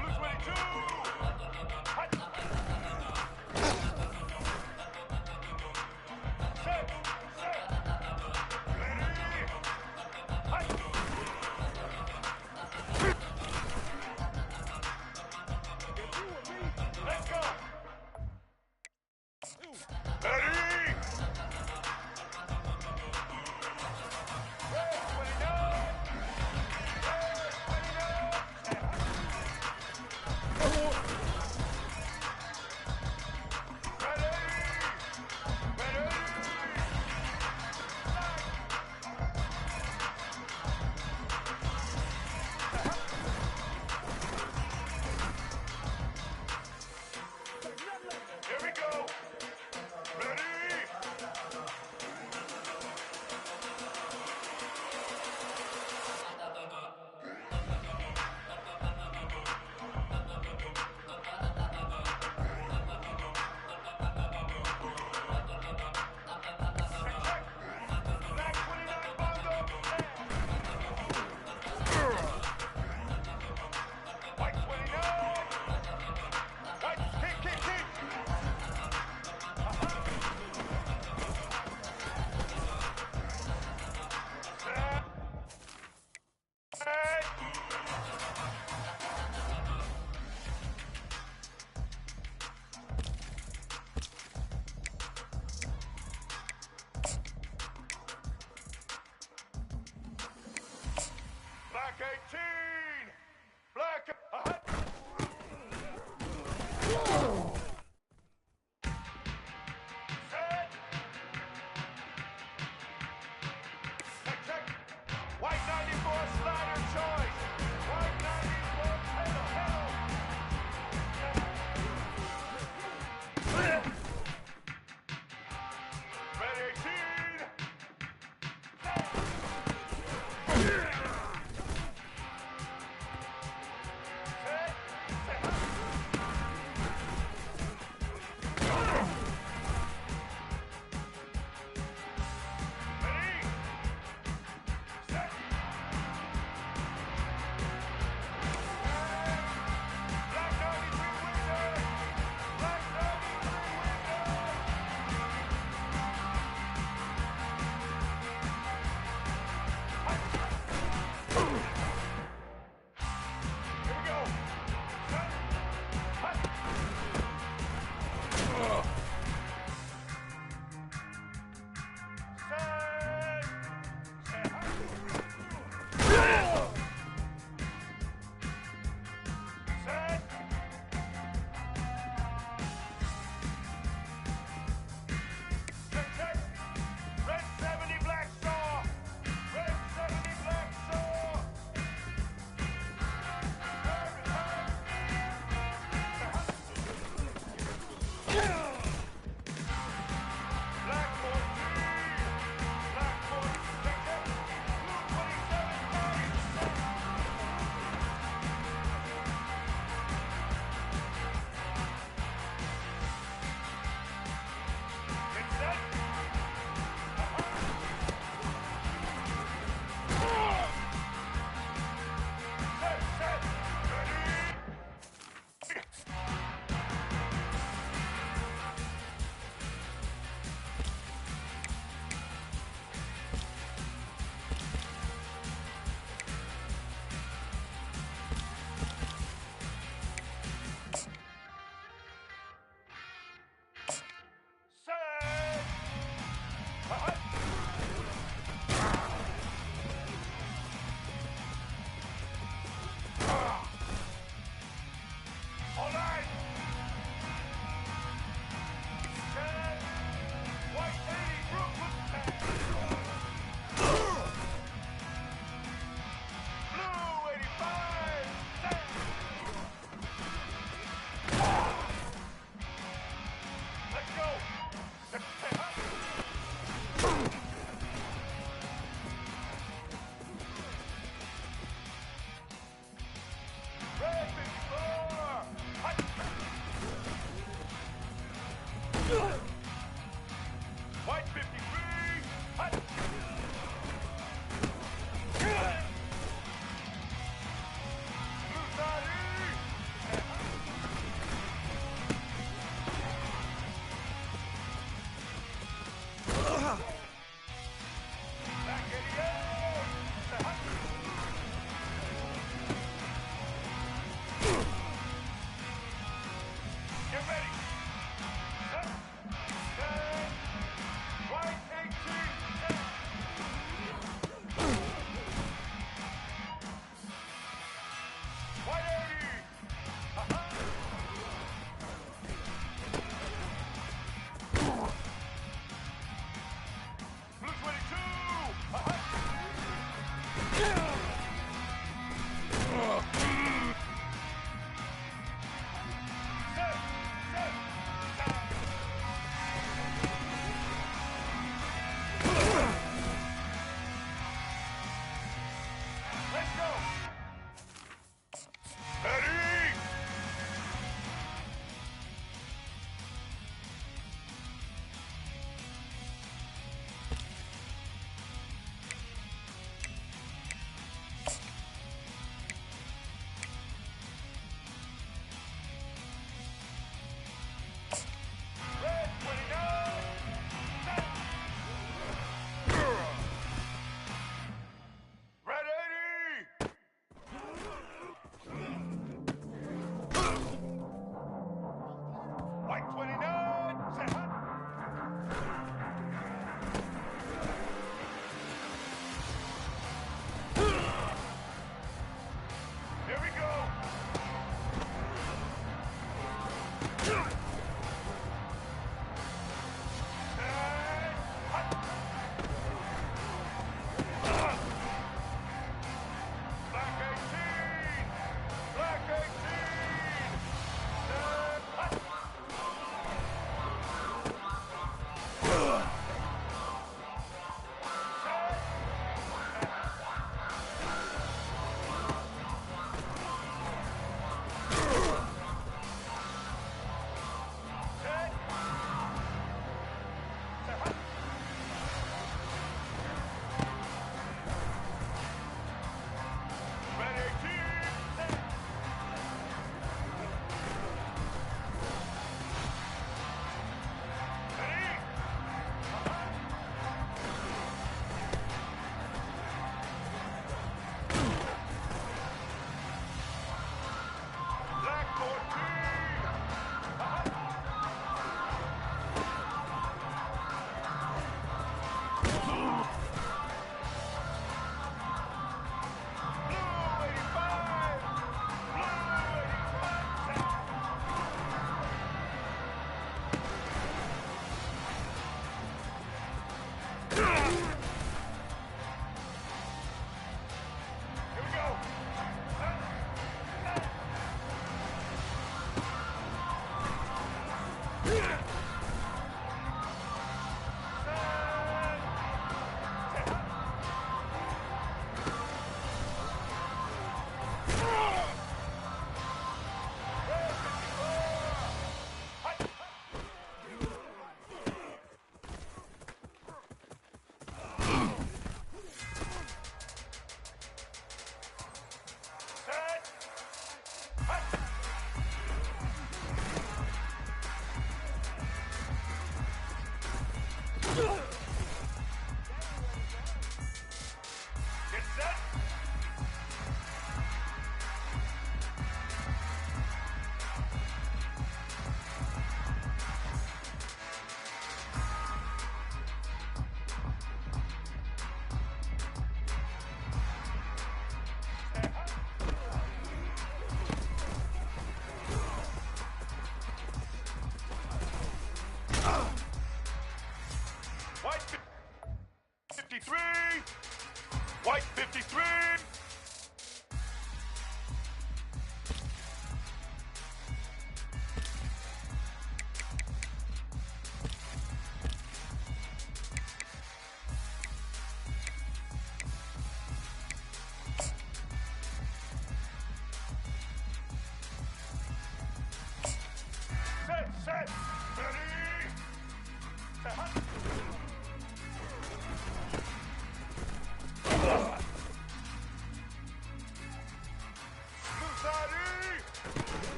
Bruce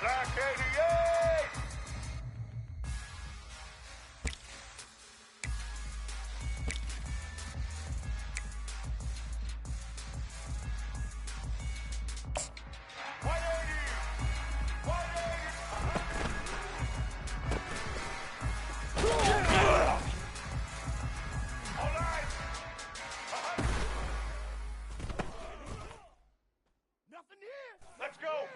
Black 88! Let's go!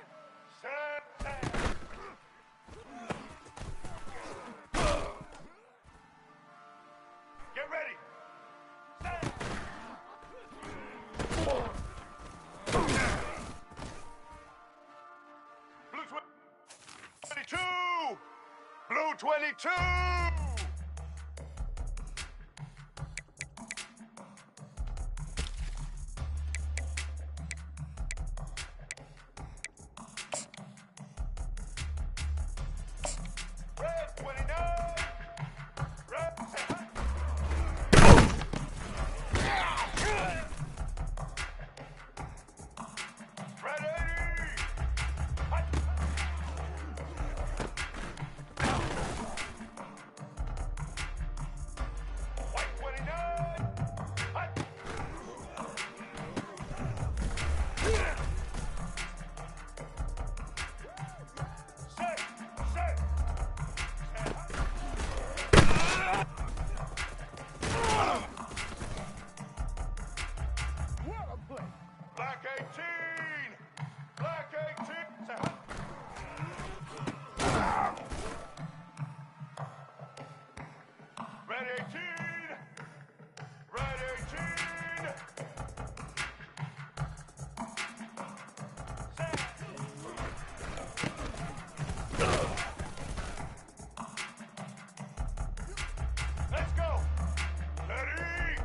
Get ready! Blue 22! Blue 22! Red 29! Red 10! Red 80! White 29! Set! What a play! Black 18! Black 18! Red 18! Red 18! Set! Let's go! Ready!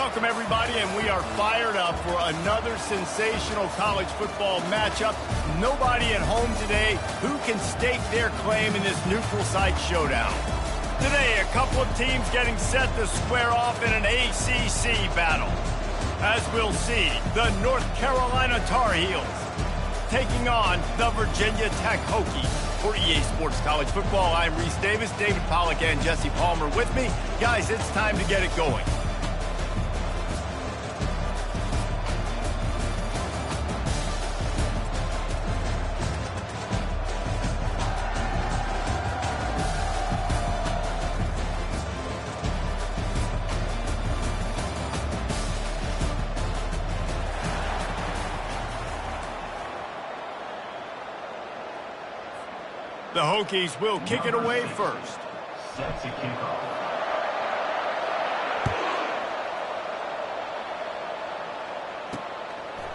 Welcome, everybody, and we are fired up for another sensational college football matchup. Nobody at home today who can stake their claim in this neutral site showdown. Today, a couple of teams getting set to square off in an ACC battle. As we'll see, the North Carolina Tar Heels taking on the Virginia Tech Hokies. For EA Sports College Football, I'm Reese Davis, David Pollack, and Jesse Palmer with me. Guys, it's time to get it going. The Hokies will kick it away first. Set to kick off.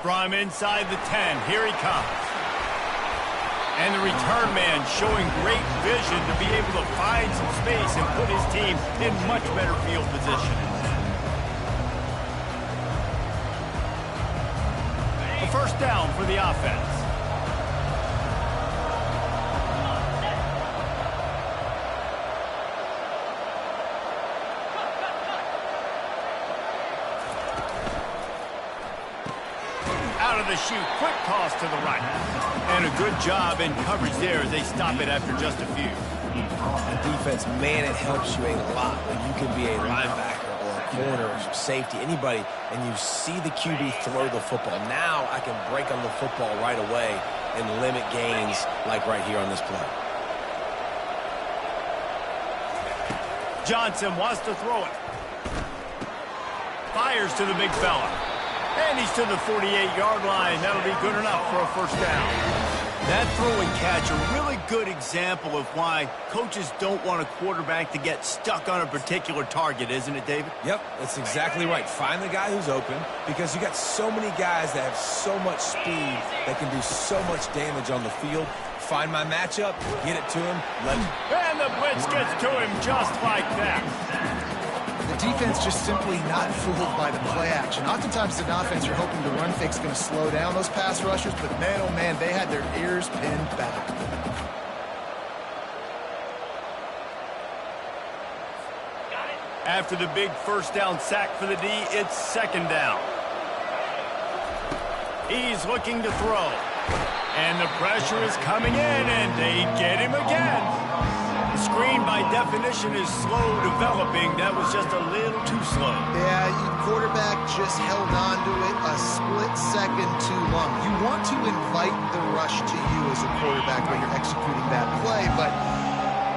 From inside the 10, here he comes. And the return man showing great vision to be able to find some space and put his team in much better field position. A first down for the offense. Out of the chute, quick toss to the right. And a good job in coverage there as they stop it after just a few. And defense, man, it helps you a lot when you can be a linebacker or a corner or safety, anybody, and you see the QB throw the football. Now I can break on the football right away and limit gains like right here on this play. Johnson wants to throw it. Fires to the big fella. And he's to the 48-yard line. That'll be good enough for a first down. That throw and catch, a really good example of why coaches don't want a quarterback to get stuck on a particular target, isn't it, David? Yep, that's exactly right. Find the guy who's open because you got so many guys that have so much speed that can do so much damage on the field. Find my matchup, get it to him, let him. And the blitz gets to him just like that. The defense just simply not fooled by the play action. Oftentimes, an offense you're hoping the run fake's going to slow down those pass rushers, but man, oh man, they had their ears pinned back. After the big first down sack for the D, it's second down. He's looking to throw. And the pressure is coming in, and they get him again. The screen, by definition, is slow developing. That was just a little too slow. Yeah, quarterback just held on to it a split second too long. You want to invite the rush to you as a quarterback when you're executing that play, but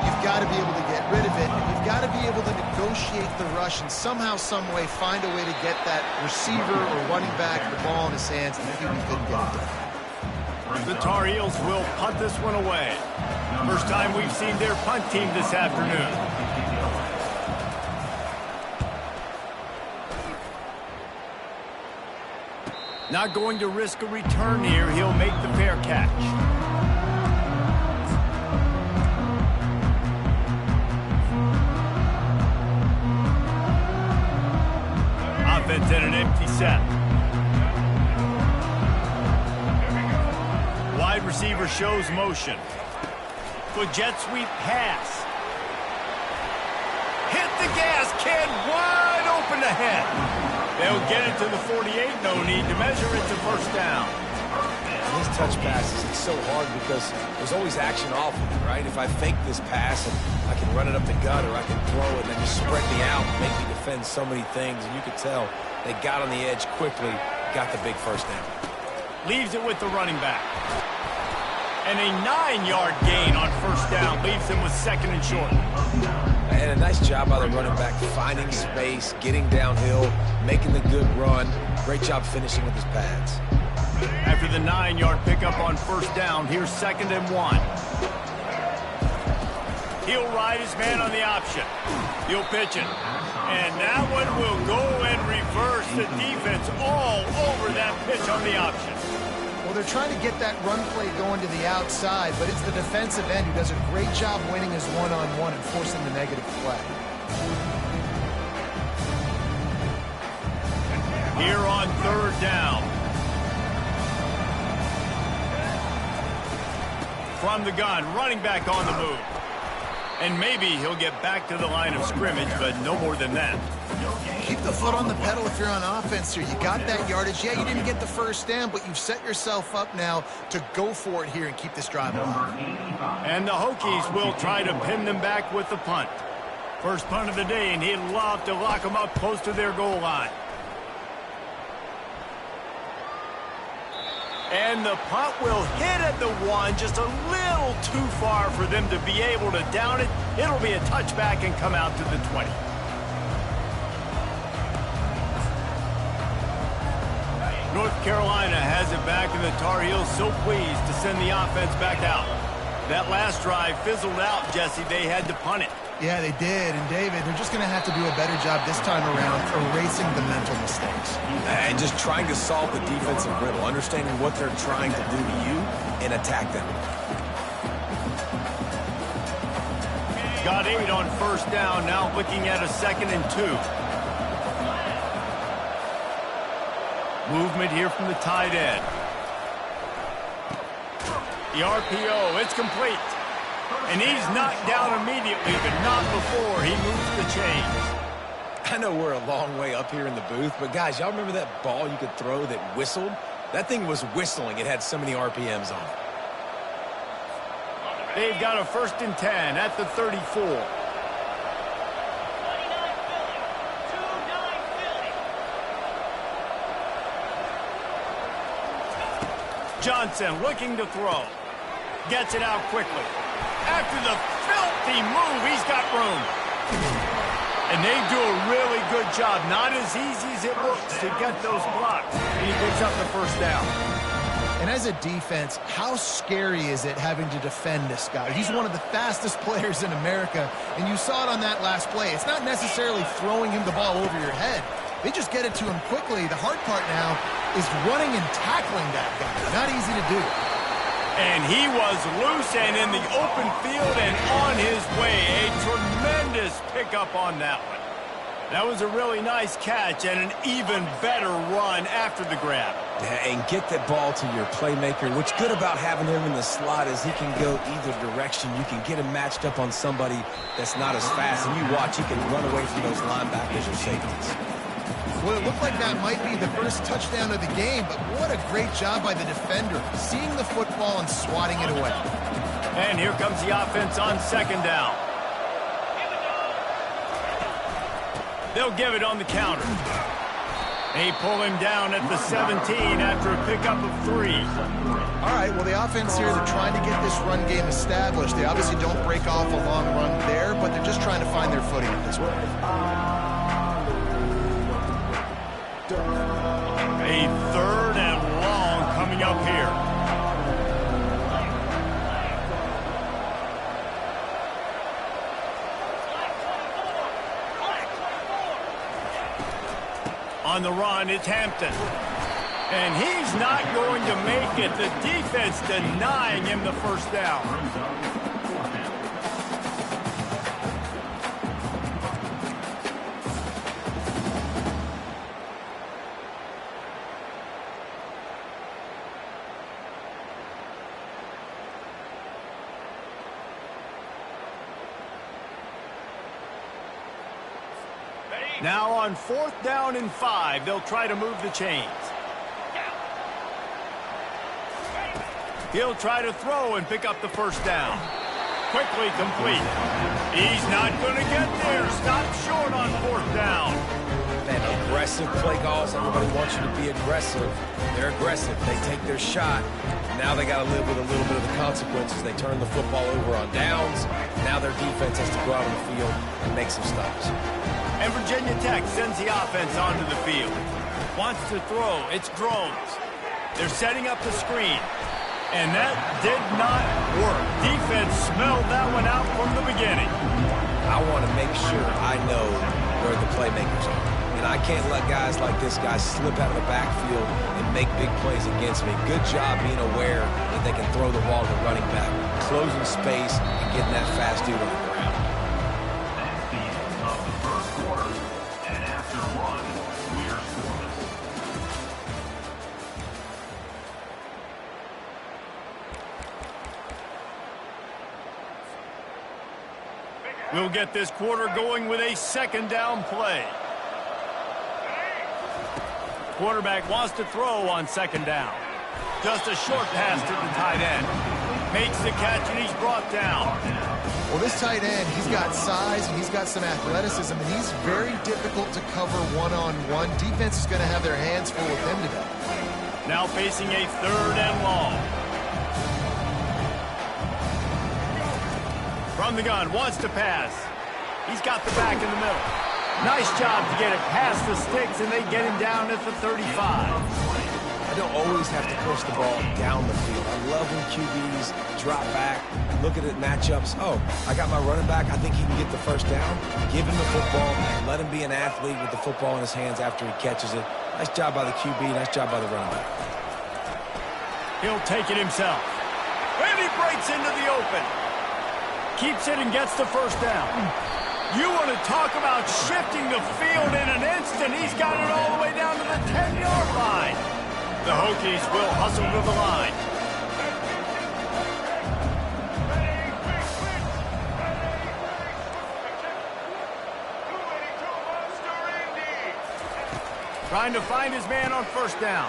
you've got to be able to get rid of it, and you've got to be able to negotiate the rush and somehow, some way, find a way to get that receiver or running back the ball in his hands, and he couldn't get it done. The Tar Heels will punt this one away. First time we've seen their punt team this afternoon. Not going to risk a return here. He'll make the fair catch. Offense in an empty set. Wide receiver shows motion. Good jet sweep pass. Hit the gas, kid, wide open ahead. They'll get it to the 48, no need to measure it to first down. And these touch passes, it's so hard because there's always action off of it, right? If I fake this pass and I can run it up the gut or I can throw it and then just spread me out and make me defend so many things, and you could tell they got on the edge quickly, got the big first down. Leaves it with the running back. And a 9-yard gain on first down leaves him with second and short. And a nice job by the running back, finding space, getting downhill, making the good run. Great job finishing with his pads. After the 9-yard pickup on first down, here's second and 1. He'll ride his man on the option. He'll pitch it. And that one will go and reverse the defense all over that pitch on the option. Well, they're trying to get that run play going to the outside, but it's the defensive end who does a great job winning his one-on-one and forcing the negative play. Here on 3rd down. From the gun, running back on the move. And maybe he'll get back to the line of scrimmage, but no more than that. Keep the foot on the pedal if you're on offense here. You got that yardage. Yeah, you didn't get the first down, but you've set yourself up now to go for it here and keep this drive alive. And the Hokies will try to pin them back with the punt. First punt of the day, and he'd love to lock them up close to their goal line. And the punt will hit at the 1, just a little too far for them to be able to down it. It'll be a touchback and come out to the 20. North Carolina has it back, and the Tar Heels so pleased to send the offense back out. That last drive fizzled out, Jesse. They had to punt it. Yeah, they did. And, David, they're just going to have to do a better job this time around erasing the mental mistakes. And just trying to solve the defensive riddle, understanding what they're trying to do to you and attack them. Got 8 on 1st down, now looking at a 2nd and 2. Movement here from the tight end. The RPO, it's complete. And he's knocked down immediately, but not before he moves the chains. I know we're a long way up here in the booth, but guys, y'all remember that ball you could throw that whistled? That thing was whistling. It had so many RPMs on it. They've got a 1st and 10 at the 34. Johnson looking to throw. Gets it out quickly. After the filthy move, he's got room. And they do a really good job. Not as easy as it looks to get those blocks. And he picks up the 1st down. And as a defense, how scary is it having to defend this guy? He's one of the fastest players in America, and you saw it on that last play. It's not necessarily throwing him the ball over your head. They just get it to him quickly. The hard part now is running and tackling that guy. Not easy to do. And he was loose and in the open field and on his way. A tremendous pickup on that one. That was a really nice catch and an even better run after the grab. Yeah, and get that ball to your playmaker. What's good about having him in the slot is he can go either direction. You can get him matched up on somebody that's not as fast, and you watch, he can run away from those linebackers or safeties. Well, it looked like that might be the first touchdown of the game, but what a great job by the defender, seeing the football and swatting it away. And here comes the offense on 2nd down. They'll give it on the counter. They pull him down at the 17 after a pickup of 3. All right, well, the offense here, they're trying to get this run game established. They obviously don't break off a long run there, but they're just trying to find their footing at this point. A 3rd and long coming up here. On the run, it's Hampton. And he's not going to make it. The defense denying him the 1st down. Now on 4th down and 5, they'll try to move the chains. He'll try to throw and pick up the 1st down. Quickly complete. He's not going to get there. Stop short on 4th down. Man, aggressive play calls. Everybody wants you to be aggressive. They're aggressive. They take their shot. Now they got to live with a little bit of the consequences. They turn the football over on downs. Now their defense has to go out on the field and make some stops. And Virginia Tech sends the offense onto the field. Wants to throw. It's Groves. They're setting up the screen. And that did not work. Defense smelled that one out from the beginning. I want to make sure I know where the playmakers are. And I can't let guys like this guy slip out of the backfield and make big plays against me. Good job being aware that they can throw the ball to the running back, closing space, and getting that fast dude on the ground. We'll get this quarter going with a second down play. Quarterback wants to throw on second down. Just a short pass to the tight end. Makes the catch, and he's brought down. Well, this tight end, he's got size, and he's got some athleticism, and he's very difficult to cover one-on-one. Defense is going to have their hands full with him today. Now facing a third and long. From the gun, wants to pass. He's got the back in the middle. Nice job to get it past the sticks, and they get him down at the 35. I don't always have to push the ball down the field. I love when QBs drop back, look at it matchups. Oh, I got my running back. I think he can get the first down. Give him the football. Let him be an athlete with the football in his hands after he catches it. Nice job by the QB. Nice job by the running back. He'll take it himself. And he breaks into the open. Keeps it and gets the first down. You want to talk about shifting the field in an instant. He's got it all the way down to the 10-yard line. The Hokies will hustle to the line. Trying to find his man on first down.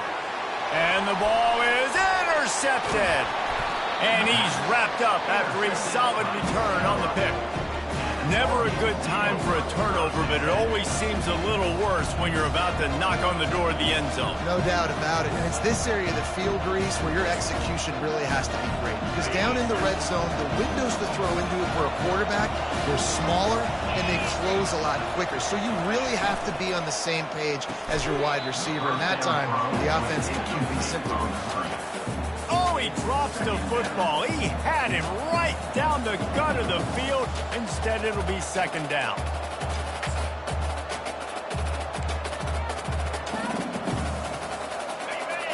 And the ball is intercepted. And he's wrapped up after a solid return on the pick. Never a good time for a turnover, but it always seems a little worse when you're about to knock on the door of the end zone. No doubt about it. And it's this area of the field, Grease, where your execution really has to be great. Because down in the red zone, the windows to throw into it for a quarterback, they're smaller and they close a lot quicker. So you really have to be on the same page as your wide receiver. And that time, the offensive QB simply wouldn't turn it. He drops the football. He had him right down the gut of the field. Instead, it'll be second down.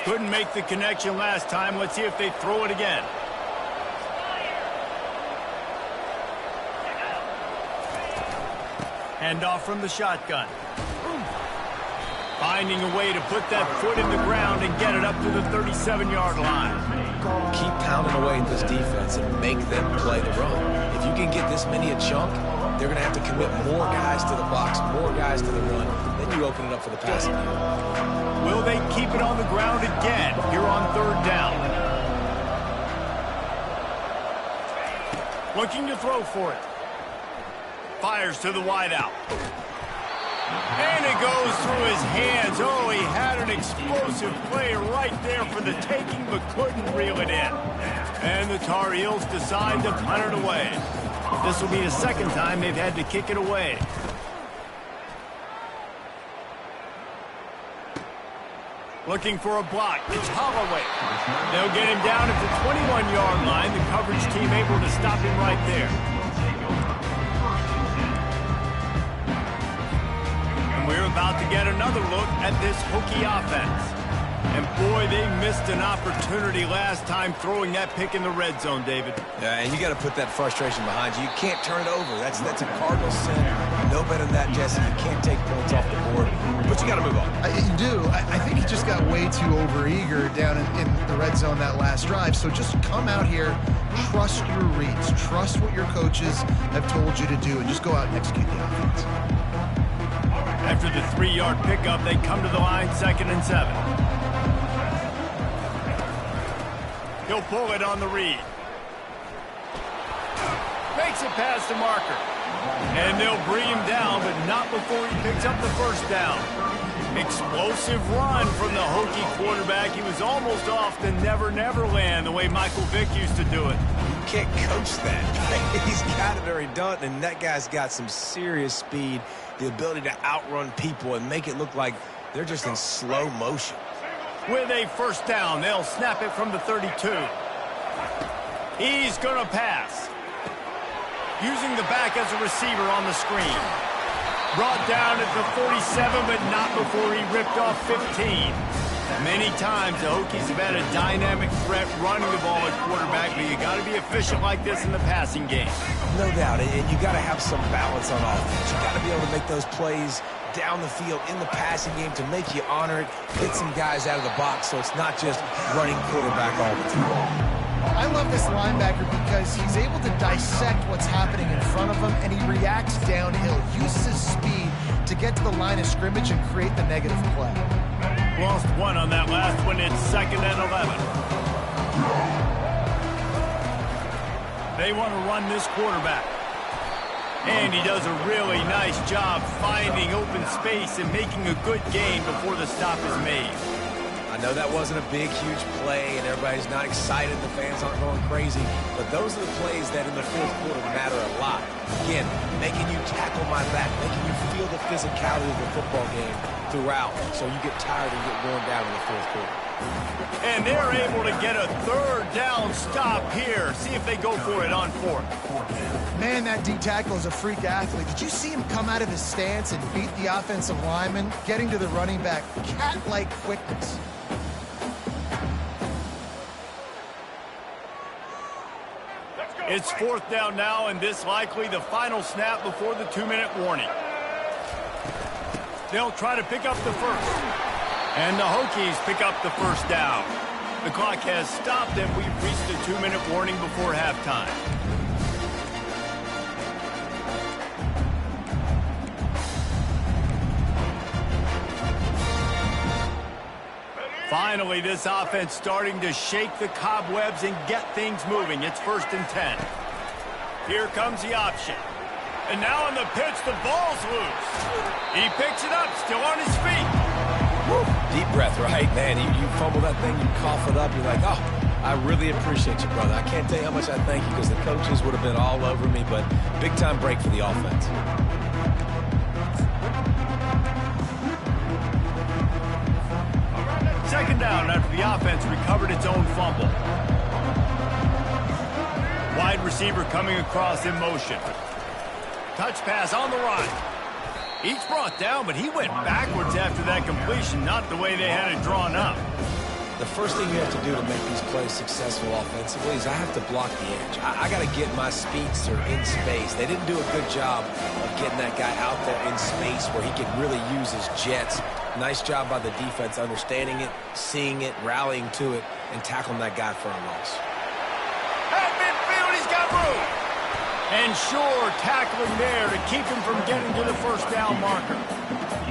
Couldn't make the connection last time. Let's see if they throw it again. Handoff from the shotgun. Finding a way to put that foot in the ground and get it up to the 37-yard line. Keep pounding away at this defense and make them play the run. If you can get this many a chunk, they're going to have to commit more guys to the box, more guys to the run. Then you open it up for the passing game. Will they keep it on the ground again here on third down? Looking to throw for it. Fires to the wideout. And it goes through his hands. Oh, he had an explosive play right there for the taking, but couldn't reel it in. And the Tar Heels decide to punt it away. This will be the second time they've had to kick it away. Looking for a block. It's Holloway. They'll get him down at the 21-yard line. The coverage team able to stop him right there. We're about to get another look at this Hokie offense. And boy, they missed an opportunity last time throwing that pick in the red zone, David. Yeah, and you got to put that frustration behind you. You can't turn it over. That's a cardinal sin. No better than that, Jesse. You can't take points off the board. But you got to move on. You do. I think he just got way too overeager down in the red zone that last drive. So just come out here, trust your reads, trust what your coaches have told you to do, and just go out and execute the offense. After the 3-yard pickup, they come to the line, 2nd and 7. He'll pull it on the read. Makes it past the marker. And they'll bring him down, but not before he picks up the first down. Explosive run from the Hokie quarterback. He was almost off the never land the way Michael Vick used to do it. You can't coach that. He's got it already done, and that guy's got some serious speed, the ability to outrun people and make it look like they're just in slow motion. With a first down, they'll snap it from the 32. He's going to pass. Using the back as a receiver on the screen. Brought down at the 47, but not before he ripped off 15. Many times the Hokies have had a dynamic threat running the ball at quarterback, but you got to be efficient like this in the passing game. No doubt, and you got to have some balance on offense. You got to be able to make those plays down the field in the passing game to make you honor it, get some guys out of the box so it's not just running quarterback all the time. I love this linebacker because he's able to dissect what's happening in front of him, and he reacts downhill, uses his speed to get to the line of scrimmage and create the negative play. Lost one on that last one. It's 2nd and 11. They want to run this quarterback. And he does a really nice job finding open space and making a good gain before the stop is made. I know that wasn't a big, huge play, and everybody's not excited. The fans aren't going crazy. But those are the plays that in the fourth quarter matter a lot. Again, making you tackle my back, making you feel the physicality of the football game throughout, so you get tired and get worn down in the fourth quarter. And they're able to get a 3rd down stop here. See if they go for it on 4th. Man, that D tackle is a freak athlete. Did you see him come out of his stance and beat the offensive lineman, getting to the running back? Cat-like quickness. It's 4th down now, and this likely the final snap before the 2-minute warning. They'll try to pick up the first. And the Hokies pick up the 1st down. The clock has stopped, and we've reached the 2-minute warning before halftime. Finally, this offense starting to shake the cobwebs and get things moving. It's 1st and 10. Here comes the option. And now on the pitch, the ball's loose. He picks it up, still on his feet. Woo. Deep breath, right? Man, you fumble that thing, you cough it up, you're like, oh, I really appreciate you, brother. I can't tell you how much I thank you because the coaches would have been all over me, but big-time break for the offense. 2nd down after the offense recovered its own fumble. Wide receiver coming across in motion. Touch pass on the run. Each brought down, but he went backwards after that completion, not the way they had it drawn up. The first thing you have to do to make these plays successful offensively is I have to block the edge. I got to get my speedster in space. They didn't do a good job of getting that guy out there in space where he could really use his jets. Nice job by the defense understanding it, seeing it, rallying to it, and tackling that guy for a loss. At midfield, he's got room. And sure, tackling there to keep him from getting to the 1st down marker.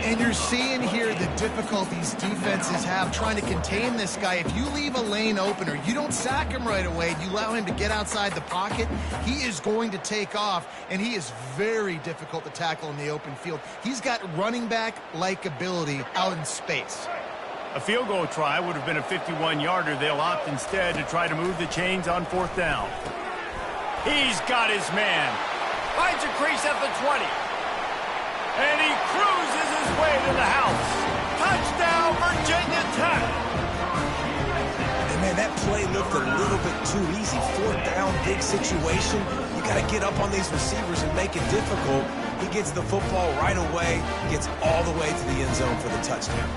And you're seeing here the difficulties defenses have trying to contain this guy. If you leave a lane open or you don't sack him right away, you allow him to get outside the pocket, he is going to take off, and he is very difficult to tackle in the open field. He's got running back-like ability out in space. A field goal try would have been a 51-yarder. They'll opt instead to try to move the chains on 4th down. He's got his man. Finds a crease at the 20. And he cruises his way to the house. Touchdown, Virginia Tech. And man, that play looked a little bit too easy. 4th down, big situation. You got to get up on these receivers and make it difficult. He gets the football right away, gets all the way to the end zone for the touchdown.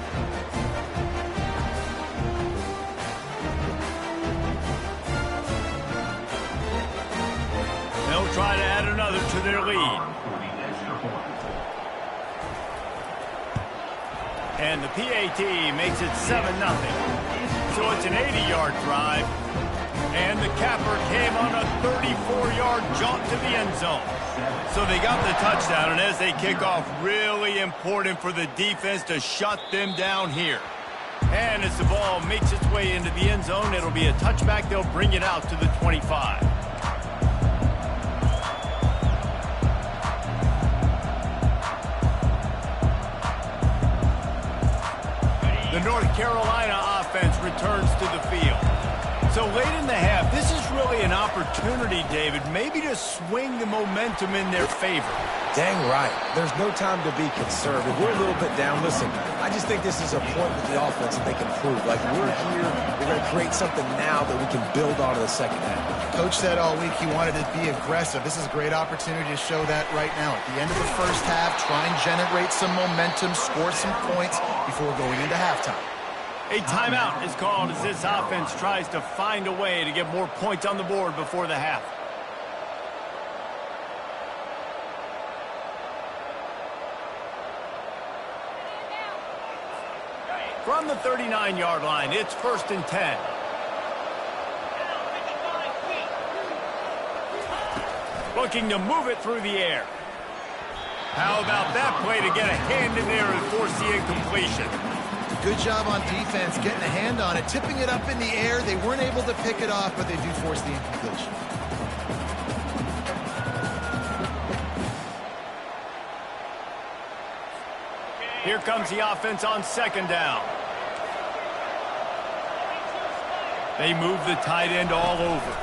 They'll try to add another to their lead. And the PAT makes it 7-0. So it's an 80-yard drive. And the capper came on a 34-yard jaunt to the end zone. So they got the touchdown, and as they kick off, really important for the defense to shut them down here. And as the ball makes its way into the end zone, it'll be a touchback. They'll bring it out to the 25. The North Carolina offense returns to the field. So late in the half, this is really an opportunity, David, maybe to swing the momentum in their favor. Dang right. There's no time to be conservative. We're a little bit down. Listen, I just think this is a point with the offense that they can prove. Like, we're here, we're going to create something now that we can build on in the second half. Coach said all week he wanted to be aggressive. This is a great opportunity to show that right now. At the end of the first half, try and generate some momentum, score some points before going into halftime. A timeout is called as this offense tries to find a way to get more points on the board before the half. From the 39-yard line, it's 1st and 10. Looking to move it through the air. How about that play to get a hand in there and force the incompletion? Good job on defense, getting a hand on it, tipping it up in the air. They weren't able to pick it off, but they do force the incompletion. Here comes the offense on second down. They move the tight end all over.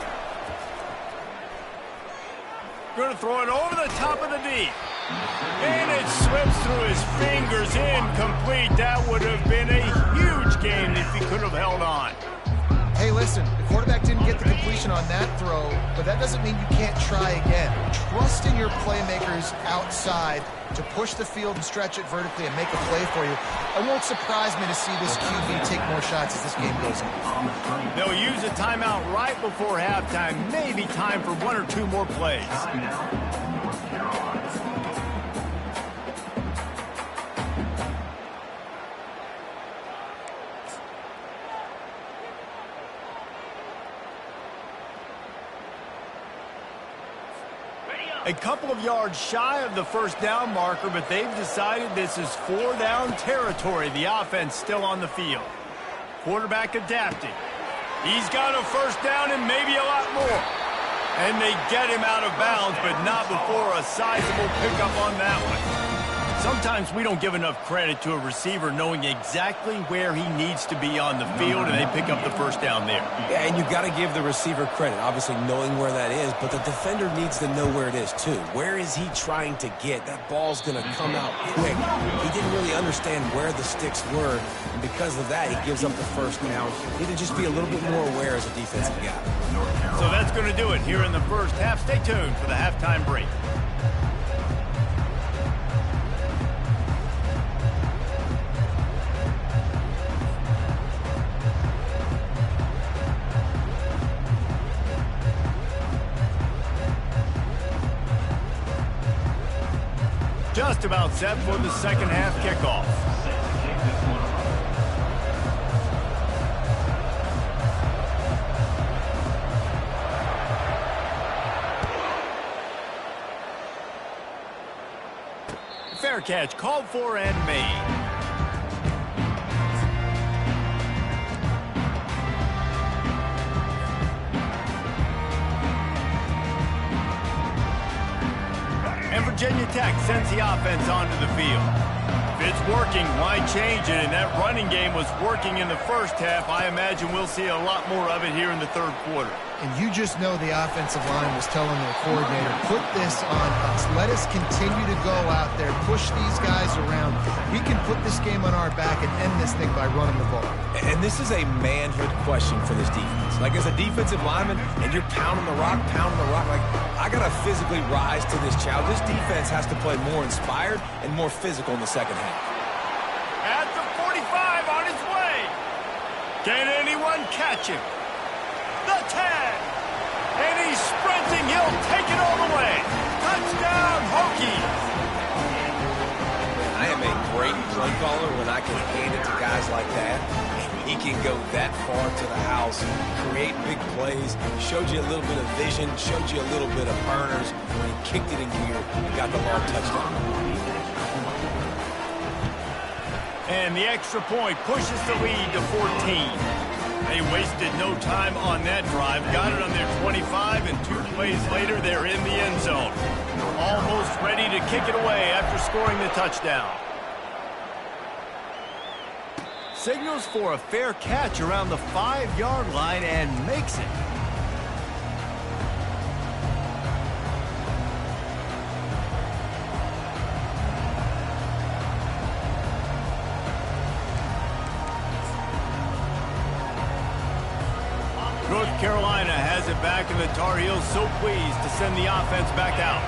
Going to throw it over the top of the D. And it slips through his fingers, incomplete. That would have been a huge gain if he could have held on. Hey, listen, the quarterback didn't get the completion on that throw, but that doesn't mean you can't try again. Trust in your playmakers outside to push the field and stretch it vertically and make a play for you. It won't surprise me to see this QB take more shots as this game goes on. They'll use a timeout right before halftime. Maybe time for one or two more plays. A couple of yards shy of the first down marker, but they've decided this is 4-down territory. The offense still on the field. Quarterback adapting. He's got a first down and maybe a lot more. And they get him out of bounds, but not before a sizable pickup on that one. Sometimes we don't give enough credit to a receiver knowing exactly where he needs to be on the field, and they pick up the first down there. Yeah, and you got to give the receiver credit, obviously knowing where that is, but the defender needs to know where it is too. Where is he trying to get? That ball's going to come out quick. He didn't really understand where the sticks were, and because of that, he gives up the first down. He need to just be a little bit more aware as a defensive guy. So that's going to do it here in the first half. Stay tuned for the halftime break. Just about set for the second half kickoff. Fair catch called for and made. Virginia Tech sends the offense onto the field. If it's working, why change it? And that running game was working in the first half. I imagine we'll see a lot more of it here in the third quarter. And you just know the offensive line was telling their coordinator, put this on us. Let us continue to go out there, push these guys around. We can put this game on our back and end this thing by running the ball. And this is a manhood question for this defense. Like, as a defensive lineman, and you're pounding the rock, like, I got to physically rise to this challenge. This defense has to play more inspired and more physical in the second half. At the 45 on his way. Can anyone catch him? The 10. And he's sprinting. He'll take it all the way. Touchdown, Hokies. I am a great play caller when I can hand it to guys like that. And he can go that far to the house, create big plays, showed you a little bit of vision, showed you a little bit of burners. When he kicked it in gear, he got the long touchdown. And the extra point pushes the lead to 14. They wasted no time on that drive. Got it on their 25, and 2 plays later, they're in the end zone. Almost ready to kick it away after scoring the touchdown. Signals for a fair catch around the 5-yard line and makes it. North Carolina has it back, and the Tar Heels so pleased to send the offense back out.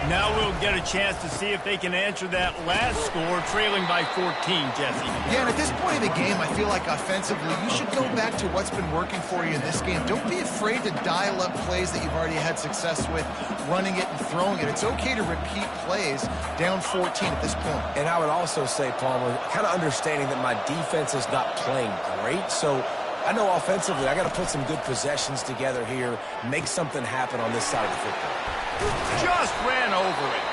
Now we'll get a chance to see if they can answer that last score, trailing by 14, Jesse. Yeah, and at this point of the game, I feel like offensively, you should go back to what's been working for you in this game. Don't be afraid to dial up plays that you've already had success with, running it and throwing it. It's okay to repeat plays down 14 at this point. And I would also say, Palmer, kind of understanding that my defense is not playing great, so I know offensively I got to put some good possessions together here, make something happen on this side of the football. Just ran over it.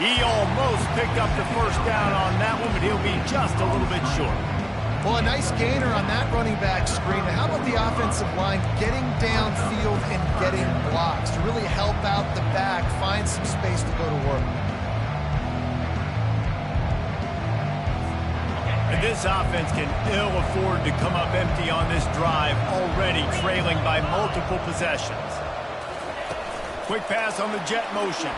He almost picked up the first down on that one, but he'll be just a little bit short. Well, a nice gainer on that running back screen. How about the offensive line getting downfield and getting blocks to really help out the back, find some space to go to work? And this offense can ill afford to come up empty on this drive, already trailing by multiple possessions. Quick pass on the jet motion.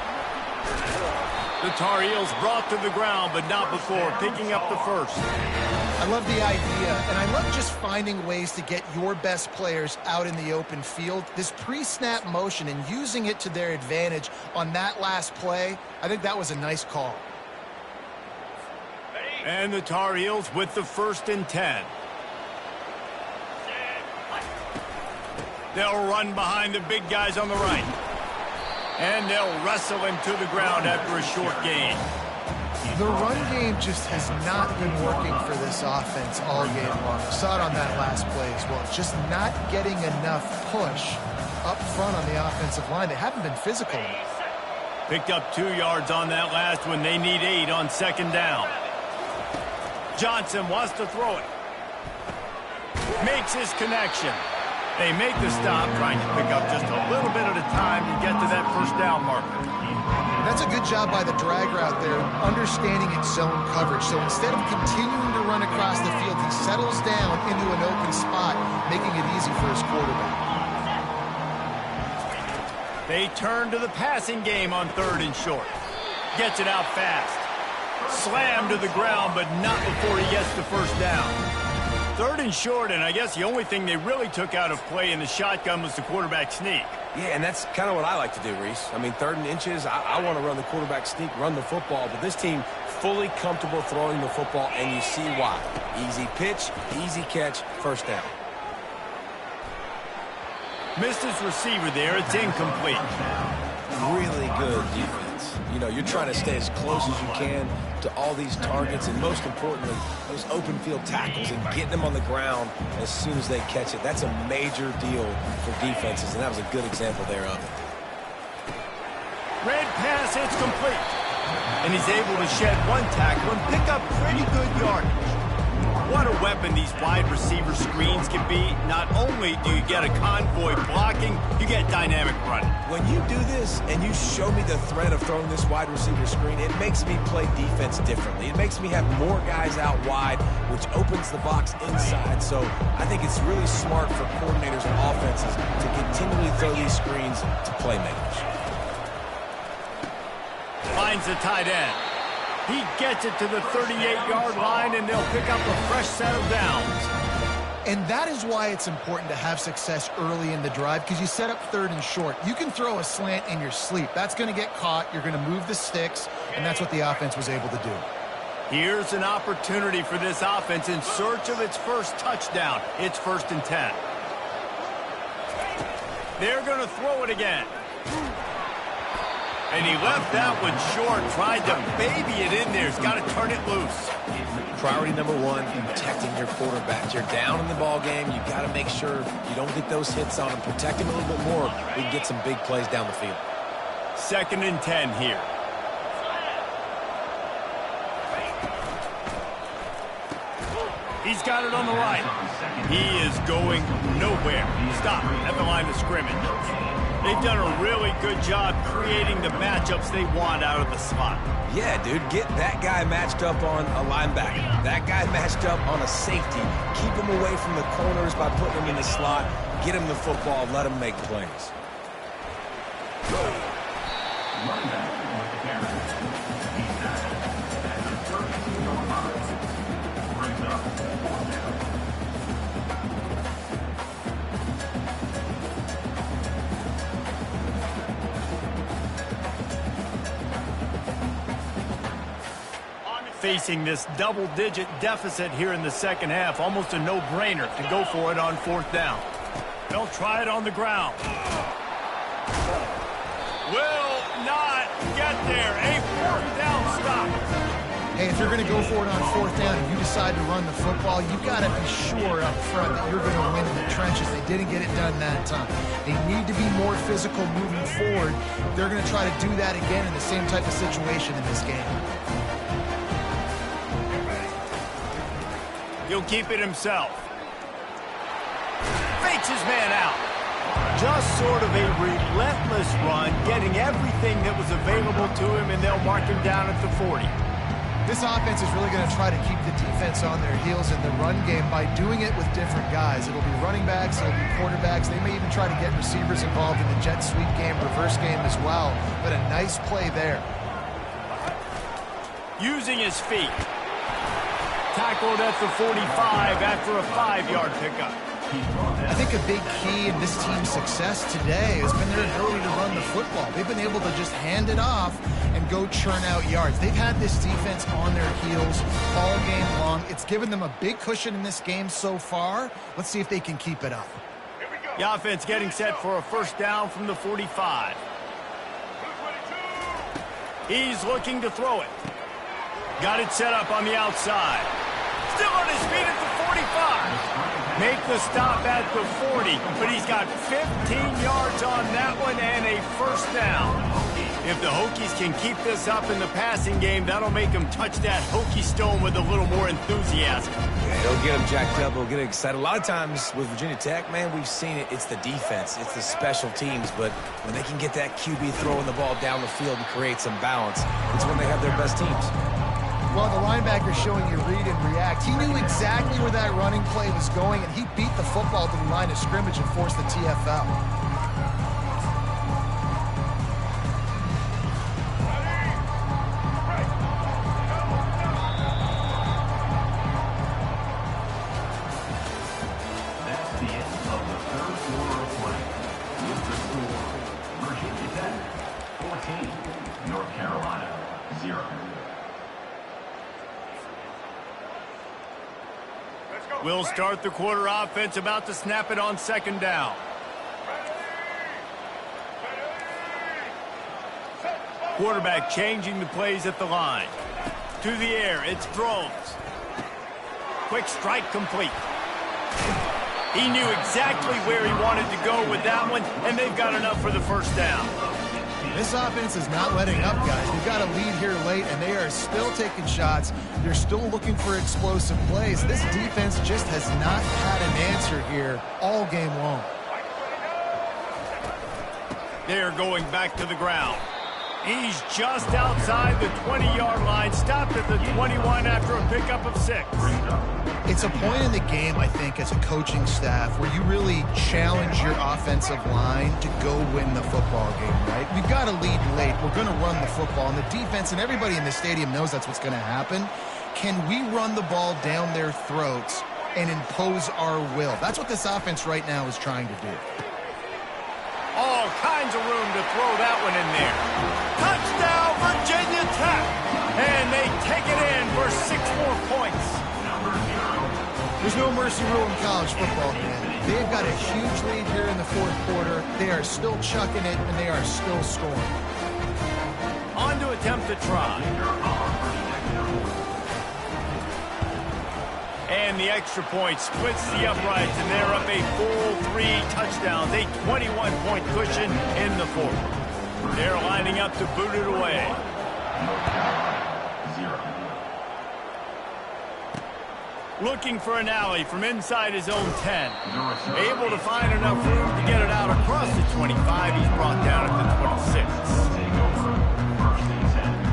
The Tar Heels brought to the ground, but not before picking up the first. I love the idea, and I love just finding ways to get your best players out in the open field. This pre-snap motion and using it to their advantage on that last play, I think that was a nice call. And the Tar Heels with the 1st and 10. They'll run behind the big guys on the right. And they'll wrestle him to the ground after a short gain. The run game just has not been working for this offense all game long. I saw it on that last play as well. Just not getting enough push up front on the offensive line. They haven't been physical enough. Picked up 2 yards on that last one. They need 8 on 2nd down. Johnson wants to throw it. Makes his connection. They make the stop, trying to pick up just a little bit at a time to get to that 1st down marker. That's a good job by the drag route there, understanding its zone coverage. So instead of continuing to run across the field, he settles down into an open spot, making it easy for his quarterback. They turn to the passing game on 3rd and short. Gets it out fast. Slammed to the ground, but not before he gets the 1st down. 3rd and short, and I guess the only thing they really took out of play in the shotgun was the quarterback sneak. Yeah, and that's kind of what I like to do, Reese. I mean, 3rd and inches, I want to run the quarterback sneak, run the football, but this team fully comfortable throwing the football, and you see why. Easy pitch, easy catch, 1st down. Missed his receiver there. It's incomplete. Really good defense. You know, you're trying to stay as close as you can to all these targets, and most importantly, those open field tackles and getting them on the ground as soon as they catch it. That's a major deal for defenses, and that was a good example there of it. Red pass, it's complete. And he's able to shed 1 tackle and pick up pretty good yardage. What a weapon these wide receiver screens can be. Not only do you get a convoy blocking, you get dynamic running. When you do this and you show me the threat of throwing this wide receiver screen, it makes me play defense differently. It makes me have more guys out wide, which opens the box inside. So I think it's really smart for coordinators and offenses to continually throw these screens to playmakers. Finds the tight end. He gets it to the 38-yard line, and they'll pick up a fresh set of downs. And that is why it's important to have success early in the drive, because you set up 3rd and short. You can throw a slant in your sleep. That's going to get caught. You're going to move the sticks, and that's what the offense was able to do. Here's an opportunity for this offense in search of its 1st touchdown. It's 1st and 10. They're going to throw it again. And he left that one short, tried to baby it in there. He's got to turn it loose. Priority number 1, protecting your quarterback. You're down in the ball game. You got to make sure you don't get those hits on him. Protect him a little bit more. We can get some big plays down the field. 2nd and 10 here. He's got it on the right. He is going nowhere. Stop at the line of scrimmage. They've done a really good job creating the matchups they want out of the slot. Yeah, dude, get that guy matched up on a linebacker. That guy matched up on a safety. Keep him away from the corners by putting him in the slot. Get him the football. Let him make plays. Facing this double-digit deficit here in the 2nd half, almost a no-brainer to go for it on 4th down. They'll try it on the ground. Will not get there. A 4th down stop. hey, if you're going to go for it on 4th down and you decide to run the football, you got to be sure up front that you're going to win in the trenches. They didn't get it done that time. They need to be more physical moving forward. They're going to try to do that again in the same type of situation in this game. He'll keep it himself. Fakes his man out. Just sort of a relentless run, getting everything that was available to him, and they'll mark him down at the 40. This offense is really going to try to keep the defense on their heels in the run game by doing it with different guys. It'll be running backs, it'll be quarterbacks. They may even try to get receivers involved in the jet sweep game, reverse game as well. But a nice play there. Using his feet. Tackled at the 45 after a 5-yard pickup. I think a big key in this team's success today has been their ability to run the football. They've been able to just hand it off and go churn out yards. They've had this defense on their heels all game long. It's given them a big cushion in this game so far. Let's see if they can keep it up. The offense getting set for a 1st down from the 45. He's looking to throw it. Got it set up on the outside. Still on his feet at the 45. Make the stop at the 40, but he's got 15 yards on that one and a 1st down. If the Hokies can keep this up in the passing game, that'll make them touch that Hokie stone with a little more enthusiasm. Yeah, it'll get them jacked up, it'll get them excited. A lot of times with Virginia Tech, man, we've seen it. It's the defense, it's the special teams, but when they can get that QB throwing the ball down the field and create some balance, it's when they have their best teams. Well, the linebacker's showing you read and react. He knew exactly where that running play was going, and he beat the football to the line of scrimmage and forced the TFL. That's the end of the 3rd quarter of play. With the score, Virginia Tech 14, North Carolina 0. We'll start the quarter offense, about to snap it on 2nd down. Quarterback changing the plays at the line. To the air, it's throws. Quick strike complete. He knew exactly where he wanted to go with that one, and they've got enough for the 1st down. This offense is not letting up, guys. We've got a lead here late, and they are still taking shots. They're still looking for explosive plays. This defense just has not had an answer here all game long. They're going back to the ground. He's just outside the 20-yard line, stopped at the 21 after a pickup of 6. It's a point in the game, I think, as a coaching staff where you really challenge your offensive line to go win the football game, right? We've got a lead late. We're going to run the football, and the defense and everybody in the stadium knows that's what's going to happen. Can we run the ball down their throats and impose our will? That's what this offense right now is trying to do. All kinds of room to throw that one in there. Touchdown, Virginia Tech! And they take it in for 6 more points. There's no mercy rule in college football, man. They've got a huge lead here in the 4th quarter. They are still chucking it, and they are still scoring. On to attempt to try. And the extra point splits the uprights, and they're up a full 3 touchdowns, a 21-point cushion in the 4th. They're lining up to boot it away. North Carolina 0. Looking for an alley from inside his own 10. Able to find enough room to get it out across the 25. He's brought down at the 26. Take over 1st and 10.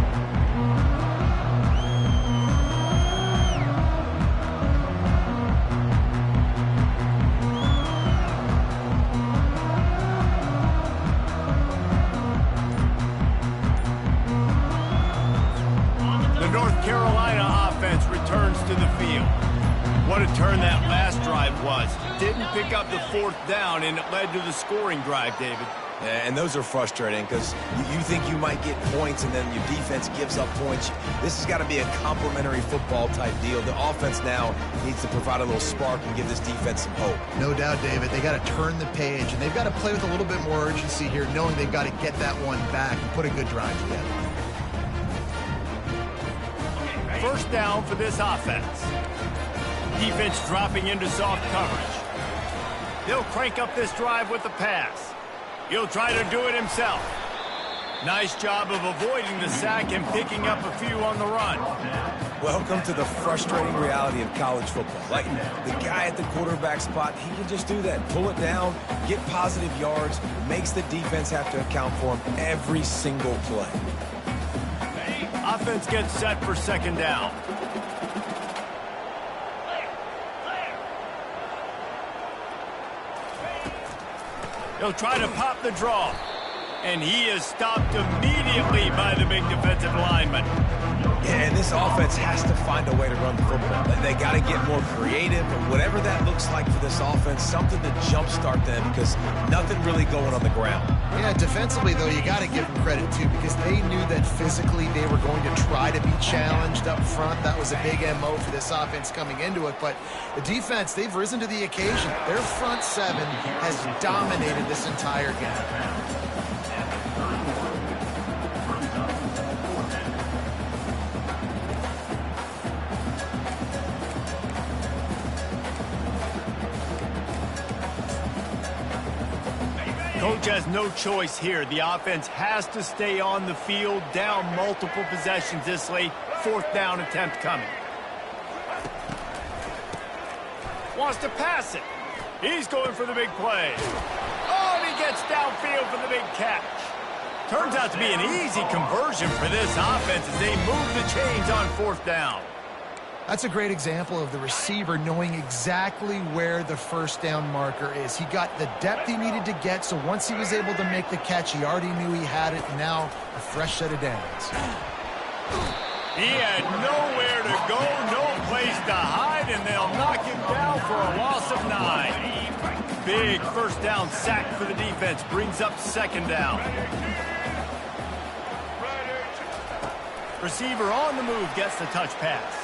The North Carolina offense returns to the field. What a turn that last drive was. Didn't pick up the 4th down, and it led to the scoring drive, David. Yeah, and those are frustrating because you think you might get points and then your defense gives up points. This has got to be a complementary football type deal. The offense now needs to provide a little spark and give this defense some hope. No doubt, David. They got to turn the page, and they've got to play with a little bit more urgency here, knowing they've got to get that one back and put a good drive together. first down for this offense. Defense dropping into soft coverage. They'll crank up this drive with the pass. He'll try to do it himself. Nice job of avoiding the sack and picking up a few on the run. Welcome to the frustrating reality of college football. Like, the guy at the quarterback spot, he can just do that. Pull it down, get positive yards, makes the defense have to account for him every single play. Offense gets set for second down. He'll try to pop the draw. And he is stopped immediately by the big defensive lineman. Yeah, and this offense has to find a way to run the football. They got to get more creative, or whatever that looks like for this offense, something to jumpstart them, because nothing really going on the ground. Yeah, defensively, though, you got to give them credit, too, because they knew that physically they were going to try to be challenged up front. That was a big MO for this offense coming into it. But the defense, they've risen to the occasion. Their front seven has dominated this entire game. Coach has no choice here. The offense has to stay on the field, down multiple possessions this late. Fourth down attempt coming. Wants to pass it. He's going for the big play. Oh, and he gets downfield for the big catch. Turns out to be an easy conversion for this offense as they move the chains on fourth down. That's a great example of the receiver knowing exactly where the first down marker is. He got the depth he needed to get, so once he was able to make the catch, he already knew he had it, and now a fresh set of downs. He had nowhere to go, no place to hide, and they'll knock him down for a loss of 9. Big first down sack for the defense, brings up second down. Receiver on the move gets the touch pass.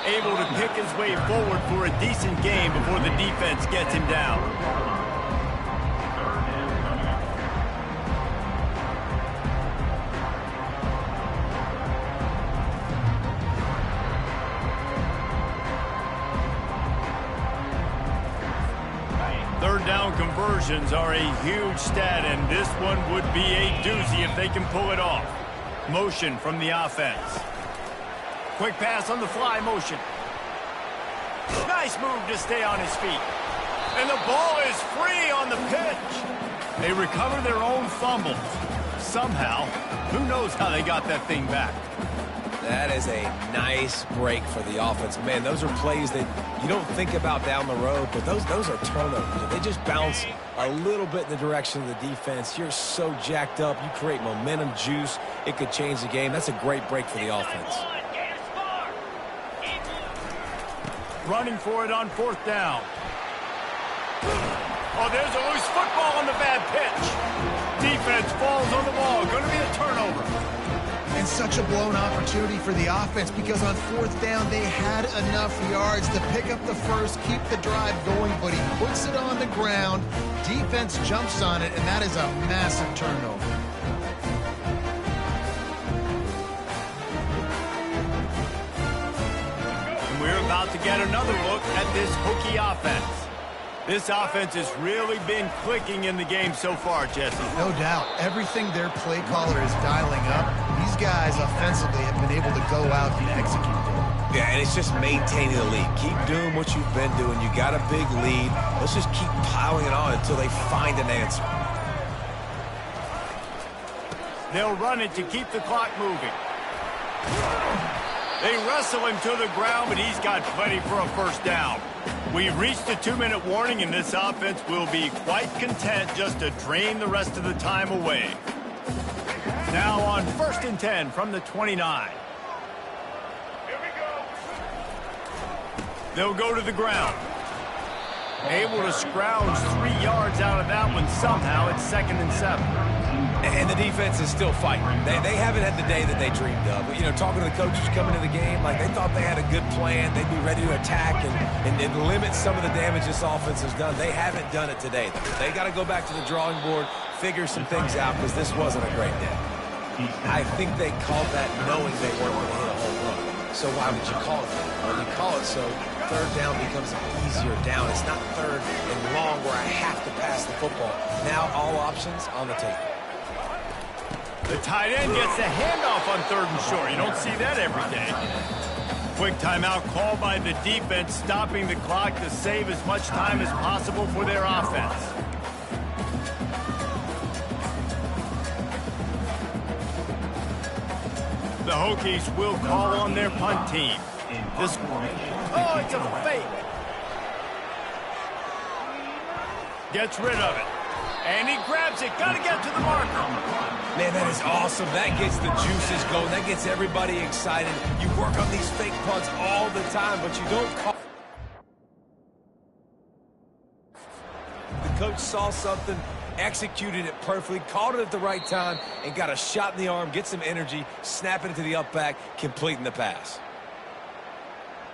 Able to pick his way forward for a decent game before the defense gets him down. Third down conversions are a huge stat, and this one would be a doozy if they can pull it off. Motion from the offense. Quick pass on the fly motion. Nice move to stay on his feet. And the ball is free on the pitch. They recover their own fumbles. Somehow, who knows how they got that thing back. That is a nice break for the offense. Man, those are plays that you don't think about down the road, but those are turnovers. They just bounce a little bit in the direction of the defense. You're so jacked up. You create momentum, juice. It could change the game. That's a great break for the offense. Running for it on fourth down. Oh, there's a loose football on the bad pitch. Defense falls on the ball. Going to be a turnover. And such a blown opportunity for the offense, because on fourth down they had enough yards to pick up the first, keep the drive going, but he puts it on the ground. Defense jumps on it, and that is a massive turnover. And we're about to get another look at this hooky offense. This offense has really been clicking in the game so far, Jesse. No doubt. Everything their play caller is dialing up, these guys offensively have been able to go out and execute. Yeah, and it's just maintaining the lead. Keep doing what you've been doing. You got a big lead. Let's just keep piling it on until they find an answer. They'll run it to keep the clock moving. They wrestle him to the ground, but he's got plenty for a first down. We've reached a 2-minute warning, and this offense will be quite content just to drain the rest of the time away. Now on 1st and 10 from the 29. Here we go. They'll go to the ground. Able to scrounge 3 yards out of that one somehow. It's 2nd and 7. And the defense is still fighting. They haven't had the day that they dreamed of. But, you know, talking to the coaches coming to the game, like they thought they had a good plan. They'd be ready to attack and limit some of the damage this offense has done. They haven't done it today. They got to go back to the drawing board, figure some things out, because this wasn't a great day. I think they called that knowing they weren't going to hit a home run. So why would you call it that? Well, you call it so third down becomes an easier down. It's not third and long where I have to pass the football. Now all options on the table. The tight end gets the handoff on 3rd and short. You don't see that every day. Quick timeout called by the defense, stopping the clock to save as much time as possible for their offense. The Hokies will call on their punt team. It's a fake. Gets rid of it. And he grabs it. Got to get to the marker. Man, that is awesome. That gets the juices going. That gets everybody excited. You work on these fake punts all the time, but you don't call. The coach saw something, executed it perfectly, called it at the right time, and got a shot in the arm, get some energy, snapping it to the up back, completing the pass.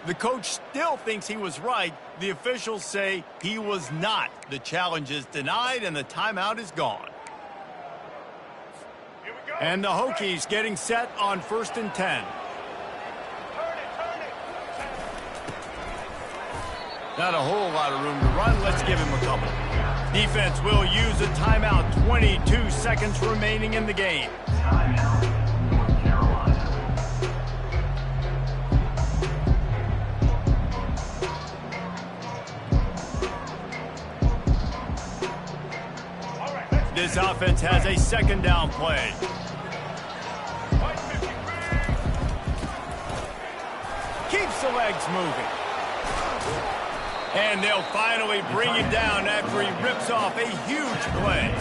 The coach still thinks he was right. The officials say he was not. The challenge is denied, and the timeout is gone. And the Hokies getting set on 1st and 10. Not a whole lot of room to run. Let's give him a couple. Defense will use a timeout. 22 seconds remaining in the game. Timeout, North Carolina. This offense has a 2nd down play. Keeps the legs moving. And they'll finally bring him down after he rips off a huge play.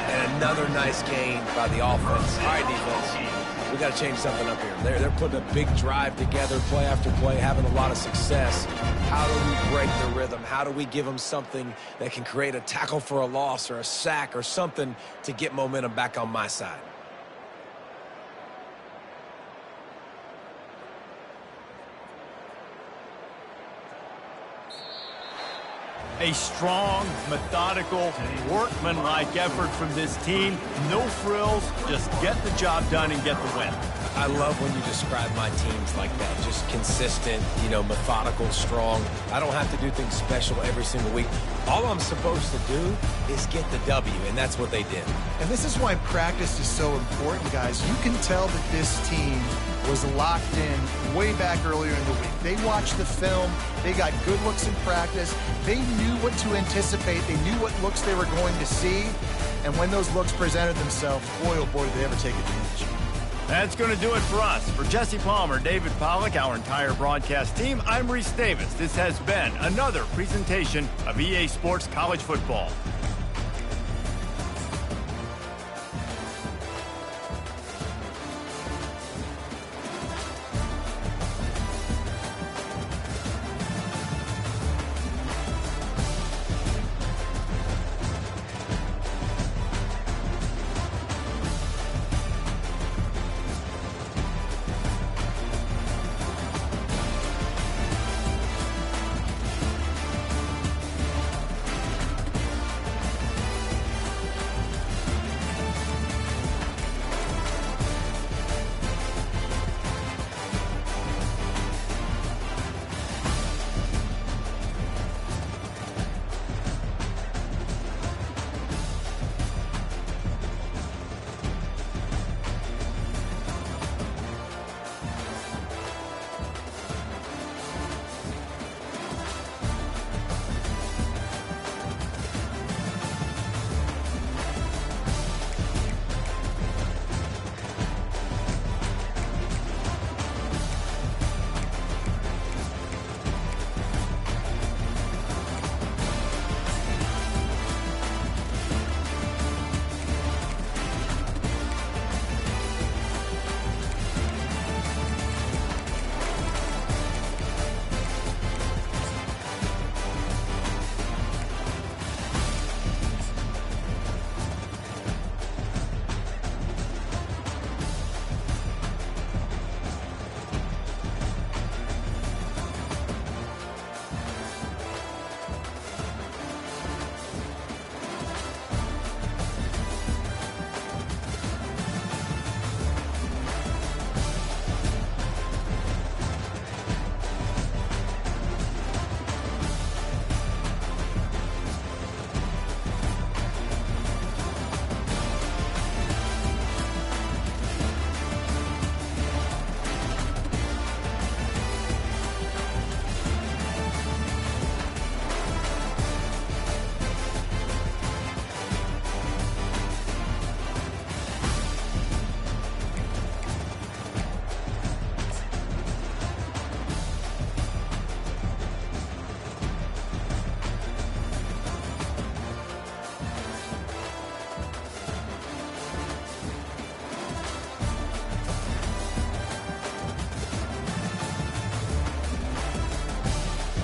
And another nice gain by the offense. All right, defense, we got to change something up here. They're putting a big drive together, play after play, having a lot of success. How do we break the rhythm? How do we give them something that can create a tackle for a loss or a sack or something to get momentum back on my side? A strong, methodical, workmanlike effort from this team. No frills, just get the job done and get the win. I love when you describe my teams like that. Just consistent, methodical, strong. I don't have to do things special every single week. All I'm supposed to do is get the W, and that's what they did. And this is why practice is so important, guys. You can tell that this team was locked in way back earlier in the week. They watched the film. They got good looks in practice. They knew what to anticipate. They knew what looks they were going to see. And when those looks presented themselves, boy, oh boy, did they ever take advantage. That's going to do it for us. For Jesse Palmer, David Pollack, our entire broadcast team, I'm Reese Davis. This has been another presentation of EA Sports College Football.